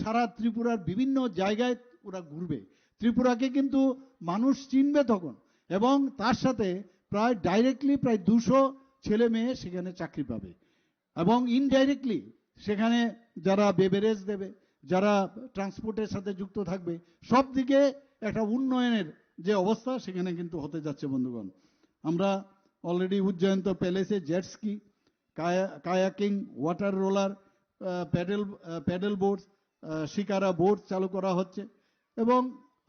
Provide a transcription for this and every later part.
সারা ত্রিপুরার বিভিন্ন জায়গায় ওরা ঘুরবে। ত্রিপুরাকে কিন্তু মানুষ চিনবে তখন, এবং তার সাথে প্রায় ডাইরেক্টলি প্রায় 200 ছেলে মেয়ে সেখানে চাকরি পাবে, এবং ইনডাইরেক্টলি সেখানে যারা বেভারেজ দেবে, যারা ট্রান্সপোর্টের সাথে যুক্ত থাকবে, সব দিকে একটা উন্নয়নের যে অবস্থা সেখানে কিন্তু হতে যাচ্ছে বন্ধুগণ। আমরা অলরেডি উজ্জয়ন্ত প্যালেসে jet ski, kayaking, water roller, paddle boat, shikara boat চালু করা হচ্ছে, এবং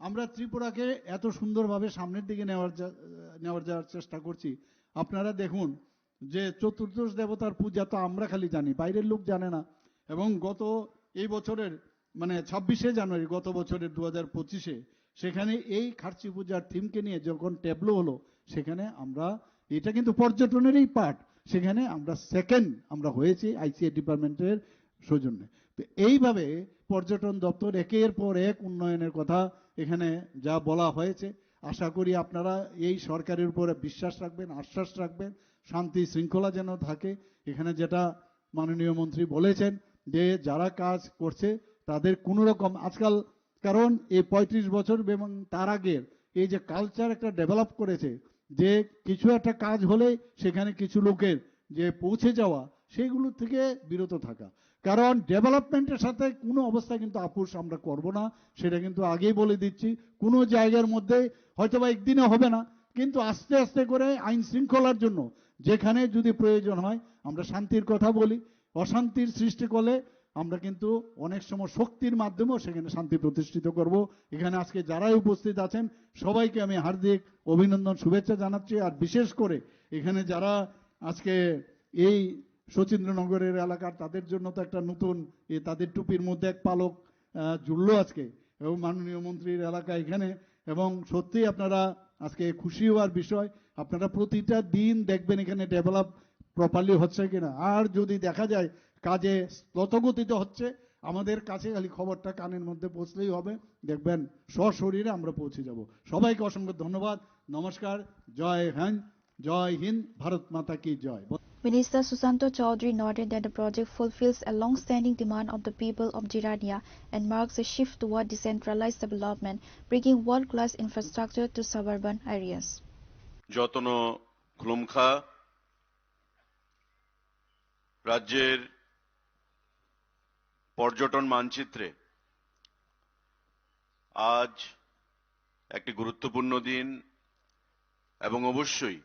আমরা ত্রিপুরাকে এত সুন্দরভাবে সামনের দিকে নেওয়ার যাওয়ার চেষ্টা করছি। আপনারা দেখুন যে চতুর্দশ দেবতার পূজা তো আমরা খালি জানি, বাইরের লোক জানে না। এবং গত এই বছরের মানে 26শে জানুয়ারি গত বছরের 2025-এ সেখানে এই খার্চি পূজার থিমকে নিয়ে যখন ট্যাবলো হলো, সেখানে আমরা, এটা কিন্তু পর্যটনেরই পার্ট, সেখানে আমরা সেকেন্ড আমরা হয়েছি আইসিএ ডিপার্টমেন্টের সৌজন্যে। তো এইভাবে পর্যটন দপ্তর একের পর এক উন্নয়নের কথা এখানে যা বলা হয়েছে, আশা করি আপনারা এই সরকারের উপরে বিশ্বাস রাখবেন, আশ্বাস রাখবেন, শান্তি শৃঙ্খলা যেন থাকে এখানে। যেটা মাননীয় মন্ত্রী বলেছেন যে যারা কাজ করছে তাদের কোনো রকম আজকাল, কারণ এই 35 বছর এবং তার আগের এই যে কালচার একটা ডেভেলপ করেছে, যে কিছু একটা কাজ হলে সেখানে কিছু লোকের যে পৌঁছে যাওয়া, সেইগুলো থেকে বিরত থাকা। কারণ ডেভেলপমেন্টের সাথে কোনো অবস্থায় কিন্তু আপোষ আমরা করব না, সেটা কিন্তু আগেই বলে দিচ্ছি। কোনো জায়গার মধ্যে হয়তো বা একদিনে হবে না, কিন্তু আস্তে আস্তে করে আইন শৃঙ্খলার জন্য যেখানে যদি প্রয়োজন হয় আমরা শান্তির কথা বলি। অশান্তির সৃষ্টি করলে আমরা কিন্তু অনেক সময় শক্তির মাধ্যমেও সেখানে শান্তি প্রতিষ্ঠিত করব। এখানে আজকে যারাই উপস্থিত আছেন সবাইকে আমি হার্দিক অভিনন্দন, শুভেচ্ছা জানাচ্ছি। আর বিশেষ করে এখানে যারা আজকে এই শচীন্দ্রনগরের এলাকার, তাদের জন্য তো একটা নতুন তাদের টুপির মধ্যে এক পালক জুড়লো আজকে, এবং মাননীয় মন্ত্রীর এলাকা এখানে, এবং সত্যি আপনারা আজকে খুশি হওয়ার বিষয়। আপনারা প্রতিটা দিন দেখবেন এখানে ডেভেলপ প্রপারলি হচ্ছে কিনা। আর যদি দেখা যায় কাজে দ্রুতগতিতে হচ্ছে, আমাদের কাছে খালি খবরটা কানের মধ্যে পৌঁছলেই হবে, দেখবেন সশরীরে আমরা পৌঁছে যাব। সবাইকে অসংখ্য ধন্যবাদ, নমস্কার, জয় হিন্দ, ভারত মাতা কি জয়। Minister Susanto Chaudhary noted that the project fulfills a long-standing demand of the people of Jirania and marks a shift toward decentralized development, bringing world-class infrastructure to suburban areas. যতন খুলুমখা রাজ্যের পর্যটন মানচিত্রে আজ একটি গুরুত্বপূর্ণ দিন, এবং অবশ্যই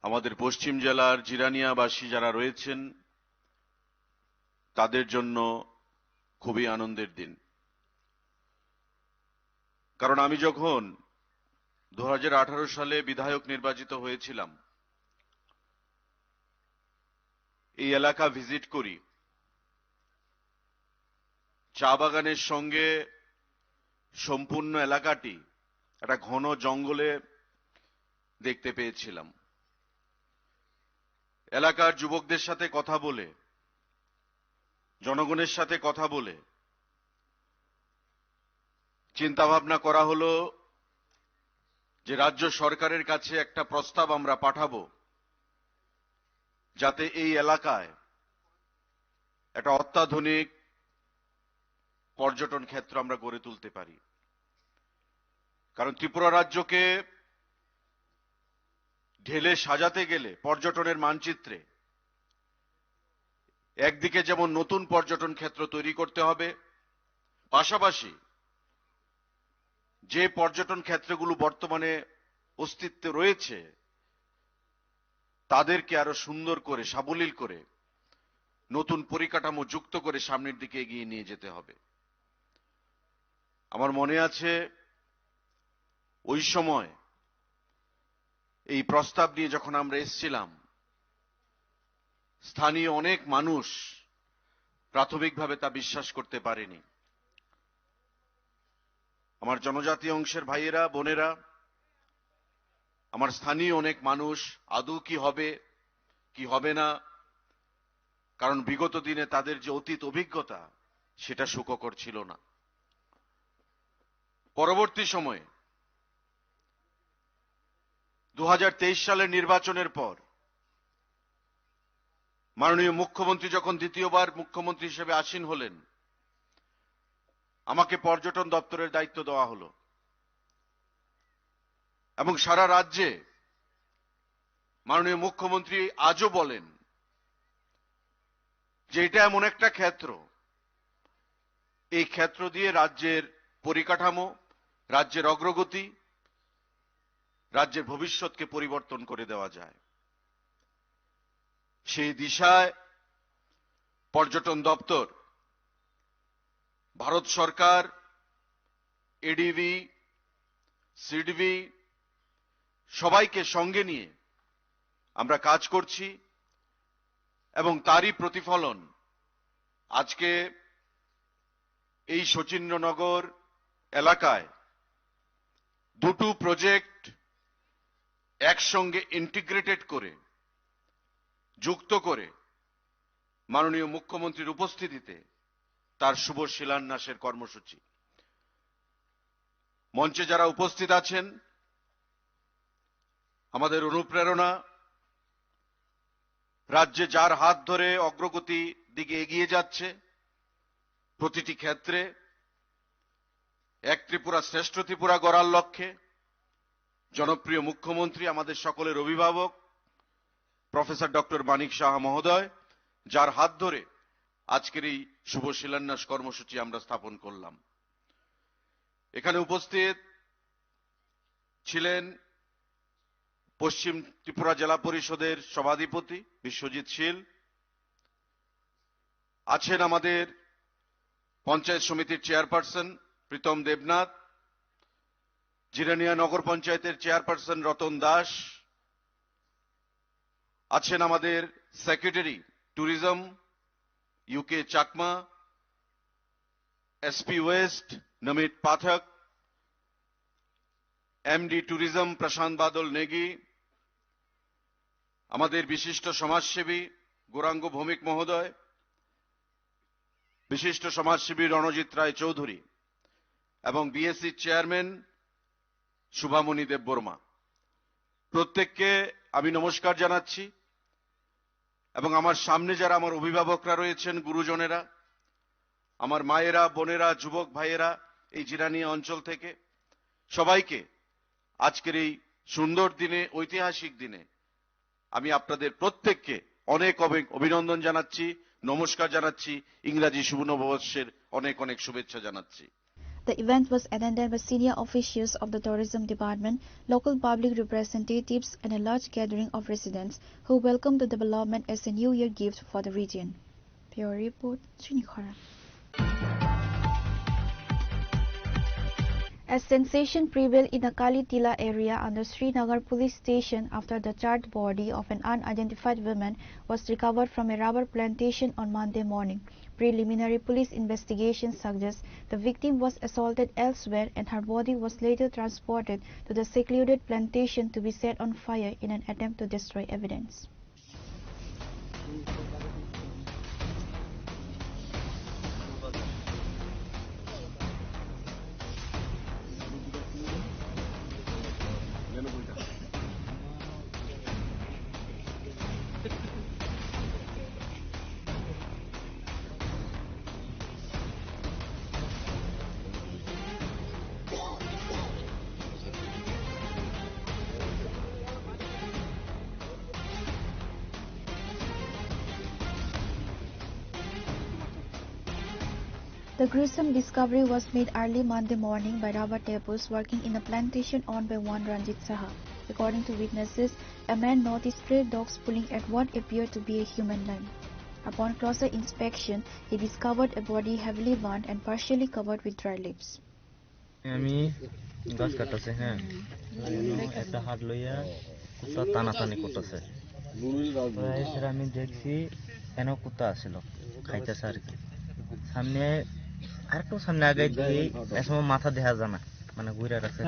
আমাদের পশ্চিম জেলার জিরানিয়াবাসী যারা রয়েছেন তাদের জন্য খুবই আনন্দের দিন। কারণ আমি যখন 2018 সালে বিধায়ক নির্বাচিত হয়েছিলাম, এই এলাকা ভিজিট করি, চা বাগানের সঙ্গে সম্পূর্ণ এলাকাটি একটা ঘন জঙ্গলে দেখতে পেয়েছিলাম। এলাকার যুবকদের সাথে কথা বলে, জনগণের সাথে কথা বলে চিন্তা ভাবনা করা হলো যে রাজ্য সরকারের কাছে একটা প্রস্তাব আমরা পাঠাবো, যাতে এই এলাকায় একটা অত্যাধুনিক পর্যটন ক্ষেত্র আমরা গড়ে তুলতে পারি। কারণ ত্রিপুরা রাজ্যকে ঢেলে সাজাতে গেলে পর্যটনের মানচিত্রে একদিকে যেমন নতুন পর্যটন ক্ষেত্র তৈরি করতে হবে, পাশাপাশি যে পর্যটন ক্ষেত্রগুলো বর্তমানে অস্তিত্বে রয়েছে তাদেরকে আরো সুন্দর করে, সাবলীল করে, নতুন পরিকাঠামো যুক্ত করে সামনের দিকে এগিয়ে নিয়ে যেতে হবে। আমার মনে আছে ওই সময় এই প্রস্তাব নিয়ে যখন আমরা এসেছিলাম, স্থানীয় অনেক মানুষ প্রাথমিকভাবে তা বিশ্বাস করতে পারেনি। আমার জনজাতি অংশের ভাইয়েরা, বোনেরা, আমার স্থানীয় অনেক মানুষ আদৌ কি হবে কি হবে না, কারণ বিগত দিনে তাদের যে অতীত অভিজ্ঞতা সেটা সুখকর ছিল না। পরবর্তী সময়ে 2023 সালের নির্বাচনের পর মাননীয় মুখ্যমন্ত্রী যখন দ্বিতীয়বার মুখ্যমন্ত্রী হিসেবে আসীন হলেন, আমাকে পর্যটন দপ্তরের দায়িত্ব দেওয়া হলো এবং সারা রাজ্যে মাননীয় মুখ্যমন্ত্রী আজও বলেন যে এটা এমন একটা ক্ষেত্র, এই ক্ষেত্র দিয়ে রাজ্যের পরিকাঠামো, রাজ্যের অগ্রগতি, রাজ্যের ভবিষ্যৎকে পরিবর্তন করে দেওয়া যায়। সেই দিশায় পর্যটন দপ্তর, ভারত সরকার, এডিবি, সিডবি সবাইকে সঙ্গে নিয়ে আমরা কাজ করছি এবং তারই প্রতিফলন আজকে এই শচীন্দ্রনগর এলাকায় দুটো প্রজেক্ট একসঙ্গে ইন্টিগ্রেটেড করে, যুক্ত করে মাননীয় মুখ্যমন্ত্রীর উপস্থিতিতে তার শুভ শিলান্যাসের কর্মসূচি। মঞ্চে যারা উপস্থিত আছেন, আমাদের অনুপ্রেরণা, রাজ্যে যার হাত ধরে অগ্রগতি দিকে এগিয়ে যাচ্ছে প্রতিটি ক্ষেত্রে, এক ত্রিপুরা শ্রেষ্ঠ ত্রিপুরা গড়ার লক্ষ্যে জনপ্রিয় মুখ্যমন্ত্রী, আমাদের সকলের অভিভাবক প্রফেসর ডক্টর মানিক সাহা মহোদয়, যার হাত ধরে আজকের এই শুভ শিলান্যাস কর্মসূচি আমরা স্থাপন করলাম। এখানে উপস্থিত ছিলেন পশ্চিম ত্রিপুরা জেলা পরিষদের সভাধিপতি বিশ্বজিৎ শীল, আছেন আমাদের পঞ্চায়েত সমিতির চেয়ারপারসন প্রীতম দেবনাথ, জিরানিয়া নগর পঞ্চায়েতের চেয়ারপারসন রতন দাস, আছেন আমাদের secretary tourism U K Chakma, SP west Namit Pathak, MD tourism Prashant Badal Negi, আমাদের বিশিষ্ট সমাজসেবী গৌরাঙ্গ ভৌমিক মহোদয়, বিশিষ্ট সমাজসেবী রণজিৎ রায় চৌধুরী এবং বিএসসি চেয়ারম্যান শুভামণি দেববর্মা, প্রত্যেককে আমি নমস্কার জানাচ্ছি। এবং আমার সামনে যারা আমার অভিভাবকরা রয়েছেন, গুরুজনেরা, আমার মায়েরা, বোনেরা, যুবক ভাইয়েরা এই জিরানিয়া অঞ্চল থেকে, সবাইকে আজকের এই সুন্দর দিনে, ঐতিহাসিক দিনে আমি আপনাদের প্রত্যেককে অনেক অভিনন্দন জানাচ্ছি, নমস্কার জানাচ্ছি, ইংরাজি শুভ নববর্ষের অনেক অনেক শুভেচ্ছা জানাচ্ছি। The event was attended by senior officials of the tourism department, local public representatives, and a large gathering of residents who welcomed the development as a New Year gift for the region. Bureau Report, Srinikhara. As sensation prevailed in the Kali Tila area under Srinagar police station after the charred body of an unidentified woman was recovered from a rubber plantation on Monday morning. Preliminary police investigation suggests the victim was assaulted elsewhere and her body was later transported to the secluded plantation to be set on fire in an attempt to destroy evidence. The gruesome discovery was made early Monday morning by rubber tappers working in a plantation owned by one Ranjit Saha. According to witnesses, a man noticed stray dogs pulling at what appeared to be a human limb. Upon closer inspection, he discovered a body heavily burnt and partially covered with dry leaves. আমি গাছ কাটতেছে, হ্যাঁ, একটা হাত লইয়া কুত্তা টানাটানি করতেছে। আমি দেখছি কেন কুত্তা আসছিল, খাইতেছে আর কি। সামনে আরেকটু সামনে আগে দিয়ে এসময় মাথা দেখা যায় না, মানে ঘুরে রাখছে,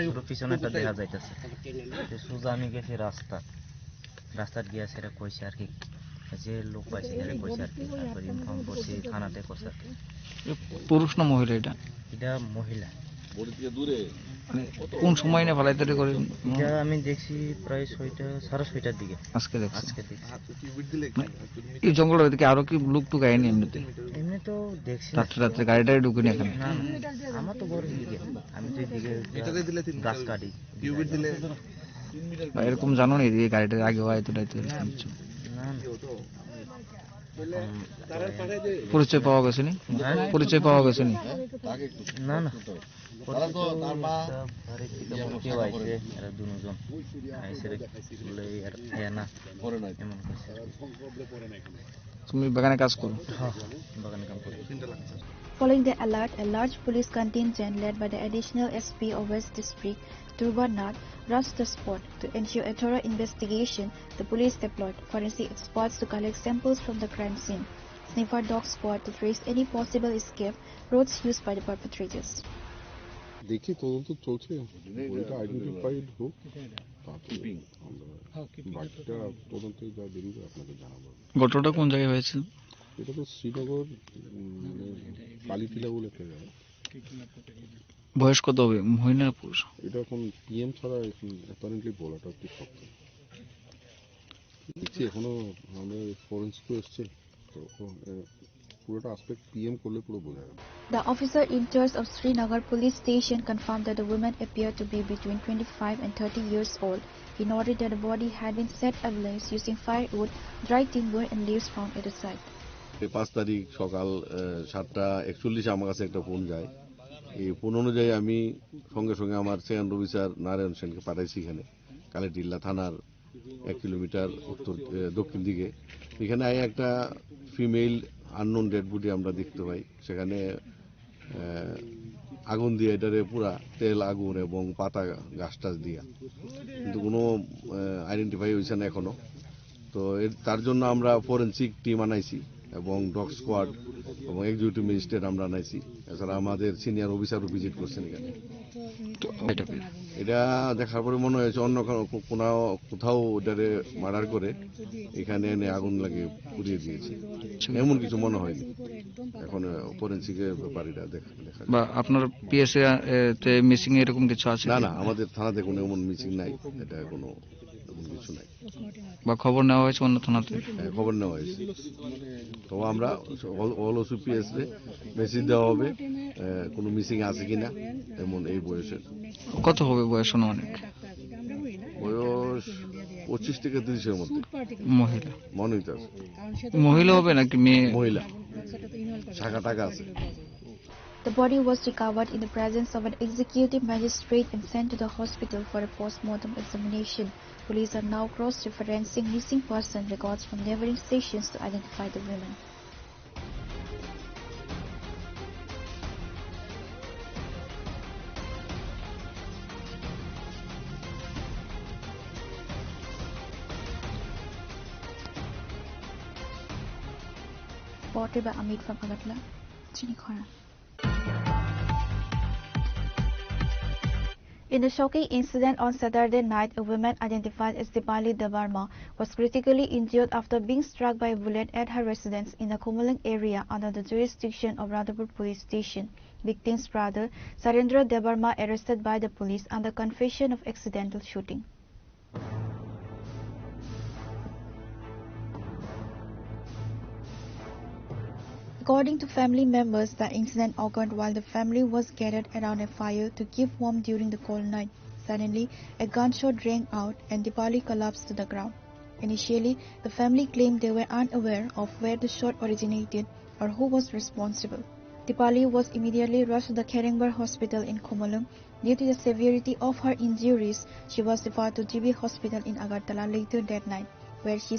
শুধু পিছনে একটা দেখা যাইতেছে। সোজা আমি গেছি রাস্তার গিয়া সেটা কইছে আর কি, যে লোক পাইছে সেটা কইছে আর কি। তারপর ইনফর্ম করছি থানাতে, করছে আর কি। পুরুষ না মহিলা? এটা এটা মহিলা। মানে কোন সময় না ফেলাই তৈরি করে এটা আমি দেখছি প্রায় 6:30টার দিকে আজকে দেখছি আজকে দেখছি। মানে এই জঙ্গলের ওদিকে আরো কি লুক টুক আয়নি এমনিতে এমনি তো দেখছি না। রাত্রে রাত্রে গাড়িটাই ঢুকিনি এখানে না না, আমার তো বড় দিকে আমি তো এদিকে গাছ কাটি বা এরকম জানো না এই গাড়িটার আগে হয় তো দায়িত্ব না না। পরিচয় পাওয়া গেছে নি পরিচয় পাওয়া গেছে নি না না কেউ আইছে এরা দুজন আইসে বলে না এমন করছে। তুমি বাগানে কাজ করো হ্যাঁ বাগানে কাম করি। Following the alert, a large police contingent led by the additional SP of West District, Durban Nath, rushed the spot. To ensure a thorough investigation, the police deployed forensic experts to collect samples from the crime scene. Sniffer dog squad to trace any possible escape routes used by the perpetrators. দেখি তদন্ত চলছে, ওইটা identified হোক, তারপরে আমরা বাকিটা তদন্তে যা বেরিয়ে আপনাকে জানাবো। ঘটনাটা কোন জায়গায় হয়েছে? এটা তো শ্রীনগর কালীটিলা বলে একটা জায়গা। বয়স কত হবে, মহিলা না পুরুষ? এটা এখন পিএম ছাড়া অ্যাপারেন্টলি বলাটা একটু শক্ত। দেখছি এখনো আমাদের ফরেন্সিক এসছে, তো পুরোটা আসপেক্ট পিএম করলে পুরো বোঝা যাবে। The officer in charge of Srinagar police station confirmed that the woman appeared to be between 25 and 30 years old. He noted that the body had been set ablaze using firewood, dry timber and leaves found at the site. 5 তারিখ সকাল 7:41 আমার কাছে একটা phone যায়। এই phone অনুযায়ী আমি সঙ্গে সঙ্গে আমার সেকেন্ড অফিসার নারায়ণ সেনকে পাঠাইছি এখানে কালীটিলা থানার 1 কিলোমিটার দক্ষিণ দিকে। এখানে একটা ফিমেল আননোন ডেড বডি আমরা দেখতে পাই। সেখানে আগুন দিয়ে এটারে পুরা তেল আগুন এবং পাতা গাছ টাছ দিয়া, কিন্তু কোনো আইডেন্টিফাই হয়েছে না এখনো। তো তার জন্য আমরা ফরেন্সিক টিম আনাইছি এবং ডগ স্কোয়াড এবং এক্সিকিউটিভ ম্যাজিস্ট্রেট আমরা আনাইছি। এছাড়া আমাদের সিনিয়র অফিসারও ভিজিট করছেন এখানে। এটা দেখার পরে মনে হয়েছে অন্য কোথাও ওটারে মার্ডার করে এখানে এনে আগুন লাগিয়ে পুড়িয়ে দিয়েছে, এমন কিছু মনে হয়নি। এখন ফরেন্সিকের ব্যাপারটা দেখা বা আপনার পিএসএ তে মিসিং এরকম কিছু আছে? না না, আমাদের থানাতে কোনো এমন মিসিং নাই, এটা কোনো এমন কিছু নাই। বা খবর নেওয়া হয়েছে অন্য থানাতে? খবর নেওয়া হয়েছে, তো আমরা অল ওসিপিএস রে মেসেজ দেওয়া হবে কোনো মিসিং আছে কিনা এমন এই বয়সের। কত হবে বয়স? অনেক বয়স 25 থেকে 30-এর মধ্যে। মহিলা? মনে হইতেছে মহিলা হবে নাকি মেয়ে? মহিলা, শাখা টাকা আছে। The body was recovered in the presence of an executive magistrate and sent to the hospital for a post-mortem examination. Police are now cross-referencing missing person records from neighboring stations to identify the women. Reported by Amit from Agartala, Chinikhara. In a shocking incident on Saturday night, a woman identified as Dipali Debarma was critically injured after being struck by a bullet at her residence in the Komalang area under the jurisdiction of Radhapur Police Station. Victim's brother, Sarendra Debarma, arrested by the police under confession of accidental shooting. According to family members, the incident occurred while the family was gathered around a fire to keep warm during the cold night. Suddenly, a gunshot rang out and Dipali collapsed to the ground. Initially, the family claimed they were unaware of where the shot originated or who was responsible. Dipali was immediately rushed to the Kerengbar Hospital in Komalang. Due to the severity of her injuries, she was referred to GB Hospital in Agartala later that night, where she